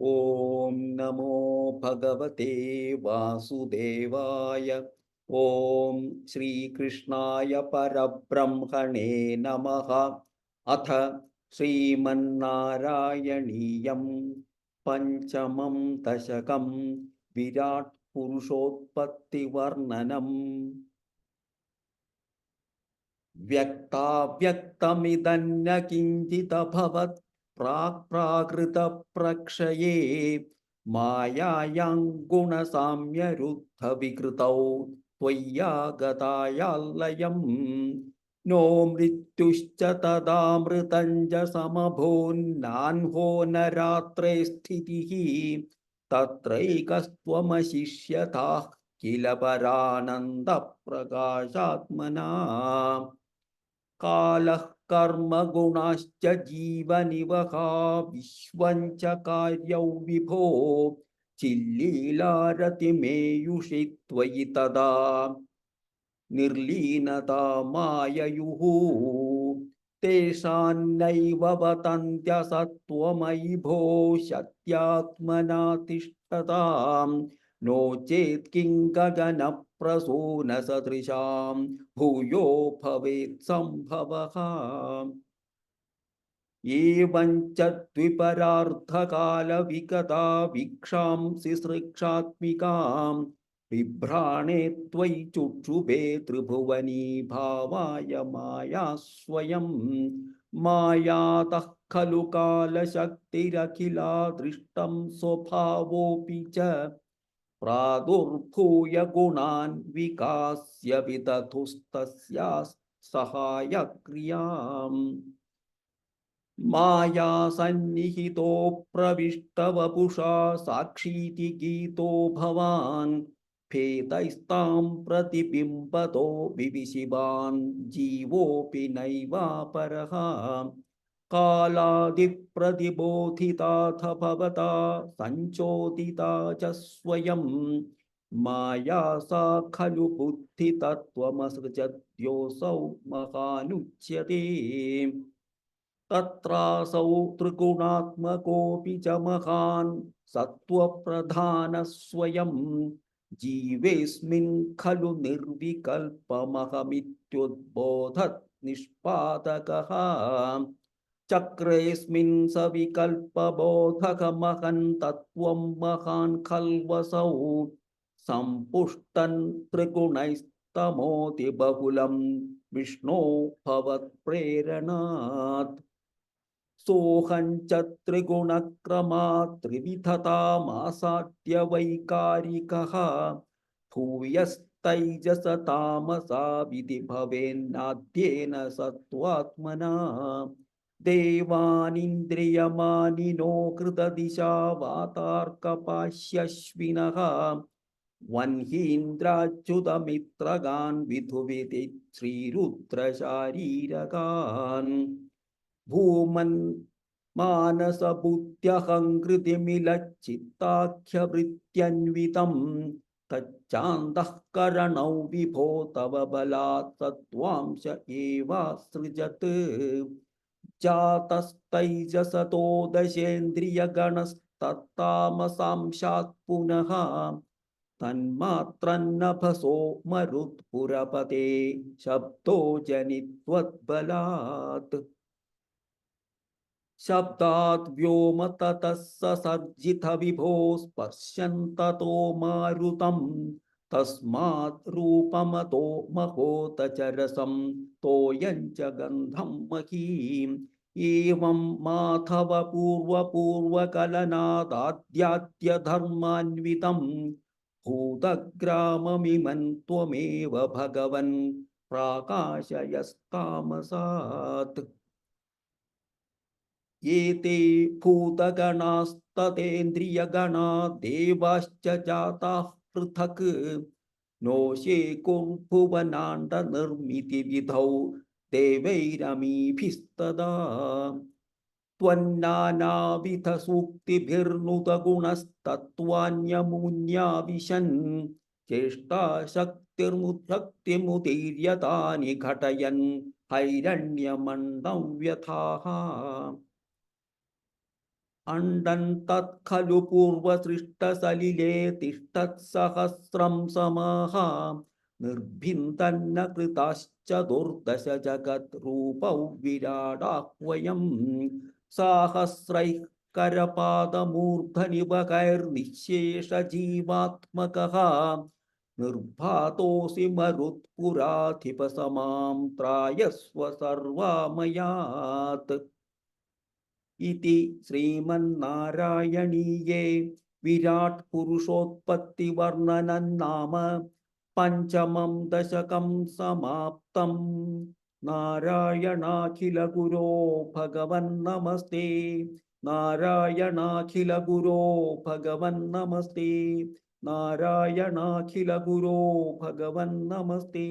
ഓം നമോ ഭഗവതേ വാസുദേവായ. ഓം ശ്രീകൃഷ്ണായ പരബ്രഹ്മണേ നമഃ. അഥ ശ്രീമന്നാരായണീയം പഞ്ചമം ദശകം വിരാട് പുരുഷോത്പത്തി വർണ്ണനം. വ്യക്താവ്യക്തമിതന്ന കിഞ്ചിദഭവത് പ്രാകൃത പ്രക്ഷയേ മായായാം ഗുണസാമ്യരുദ്ധ വികൃതൗ ത്വയ്യാഗതായാലയം. നോ മൃത്യുശ്ച തദാമൃതം ച സമഭൂന്നാൻഹോ ന രാത്രേ സ്ഥിതിഃ തത്രൈകസ്ത്വമശിഷ്യതാഃ കില പരാനന്ദ പ്രകാശാത്മനാ. കാലഃ കർമ്മ ഗുണാശ്ച ജീവനിവഹാ വിശ്വം ച കാര്യൗ വിഭോ ചില്ലീലാരതിമേയുഷി ത്വയി തദാ നിർലീനതാ മായയുഃ. തേഷാന്നൈവ വതന്ത്യസത്വമയി ഭോ ശക്ത്യാത്മനാ തിഷ്ഠതാം. No ചേത് Kim ഗഗനപ്രസൂനസദൃശാം ഭൂയോ ഭവേത് സംഭവഃ. ഏവം ച ദ്വിപരാർദ്ധകാലവിഗതാ വീക്ഷാംസി സൃക്ഷാത്മികാം ബിഭ്രാണേ ത്വയി ചുക്ഷുഭേ ത്രിഭുവനീ ഭാവായ മായാ സ്വയം. മായാതഃ ഖലു കാലശക്തിരഖിലാ ദൃഷ്ടം സ്വഭാവോപി ച പ്രാദുർഭൂയ ഗുണാൻ വികാസ്യ വിദധുസ്തസ്യാ സഹായക്രിയാം. മായാ സന്നിഹിതോ പ്രവിഷ്ടവപുഷാ സാക്ഷീതി ഗീതോ ഭവാൻ ഭേദൈസ്താം പ്രതിബിംബതോ വിവിശിവാൻ ജീവോപി നൈവാപരഃ. കാലാദിപ്രതിബോധിതാഥ ഭവതാ സഞ്ചോദിതാ ച സ്വയം. മായാ സാ ഖലു ബുദ്ധിതത്വമസൃജദ്യോऽസൗ മഹാനുച്യത്തെ. തത്രാസൗ ത്രിഗുണാത്മകോऽപി ച മഹാൻ സത്വപ്രധാനഃ സ്വയം. ജീവേസ്മിൻ ഖലു നിർവികൽപമഹമിത്യുദ്ബോധത് നിഷ്പാദകഃ. ചക്രേസ്മിൻ സവികൽപബോധകമഹൻ തത്വം മഹാൻ ഖൽവസൗ. സംപുഷ്ടൻ ത്രിഗുണൈസ്തമോതി ബഹുലം വിഷ്ണോ ഭവത്പ്രേരണാത്. സോഹം ച ത്രിഗുണക്രമാത് ത്രിവിധതാമാസാദ്യ വൈകാരികഃ. ഭൂയസ്തൈജസ താമസാ വിധി ഭവേന്നാദ്യേന സത്വാത്മനാ. ദേവാനിന്ദ്രിയമാനിനോ കൃതദിശാ വാതാർക്കപാശ്യശ്വിനഃ. വഹ്നീന്ദ്രാച്യുതമിത്രഗാൻ വിധുവിതി ശ്രീരുദ്രശാരീരകാൻ. ഭൂമൻ മാനസബുദ്ധ്യഹംകൃതിമിലച്ചിത്താഖ്യവൃത്യന്വിതം. തച്ചാന്തഃകരണൗ വിഭോ തവ ബലാത് സത്വാംശ ഏവാസൃജത്. ജാതസ്തൈജസതോ ദശേന്ദ്രിയഗണസ്തത്താമസാംശാത് പുനഃ. തന്മാത്രന്നഭസോ മരുത്പുരപതേ ശബ്ദോ ജനിത്വദ്ബലാത്. ശബ്ദാത് വ്യോമ തതഃ സസർജിത വിഭോ സ്പർശൻ തതോ മാരുതം. തസ്മാത് രൂപമതോ മഹോത ച രസം തോയം ച ഗന്ധം മഹീം. ഏവം മാധവ പൂർവപൂർവകലനാദാദ്യാദ്യധർമാന്വിതം. ഭൂതഗ്രാമമിമൻ ത്വമേവ ഭഗവൻ പ്രാകാശയസ്താമസാത്. ഏതേ ഭൂതഗണാസ്തതേന്ദ്രിയഗണാ ദേവാശ്ച ജാതാഃ പൃഥക്. നോശേ കുർഭുവനാണ്ഡ നിർമ്മിതി വിധൗ ദേവൈരമീഭിസ്തദാ. ത്വന്നാനാവിധ സൂക്തിഭിർനുത ഗുണസ്തത്വാന്യമൂന്യാവിശൻ. ചേഷ്ടാശക്തിർമുദക്തിമുദീര്യതാനി ഘടയൻ ഹൈരണ്യമണ്ഡം വ്യഥാഃ. അണ്ഡൻ തത് ഖലു പൂർവസൃഷ്ടസലിലേ തിഷ്ടത്സഹസ്രം സമാഹ നിർഭിന്ദന്ന കൃതാശ്ചതുർദശ ജഗത് രൂപൗ വിരാടാഹ്വയം സാഹസ്രൈഃ കരപാദമൂർധനിവകൈർനിശേഷ ജീവാത്മകഃ നിർഭാതോസി മരുത്പുരാധിപസമാം ത്രായസ്വ സർവാമയാത്. ഇതി ശ്രീമന്നാരായണീയേ വിരാട് പുരുഷോത്പത്തി വർണ്ണനം നാമ പഞ്ചമം ദശകം സമാപ്തം. നാരായണാഖില ഗുരോ ഭഗവൻ നമസ്തേ. നാരായണാഖില ഗുരോ ഭഗവൻ നമസ്തേ. നാരായണാഖില ഗുരോ ഭഗവൻ നമസ്തേ.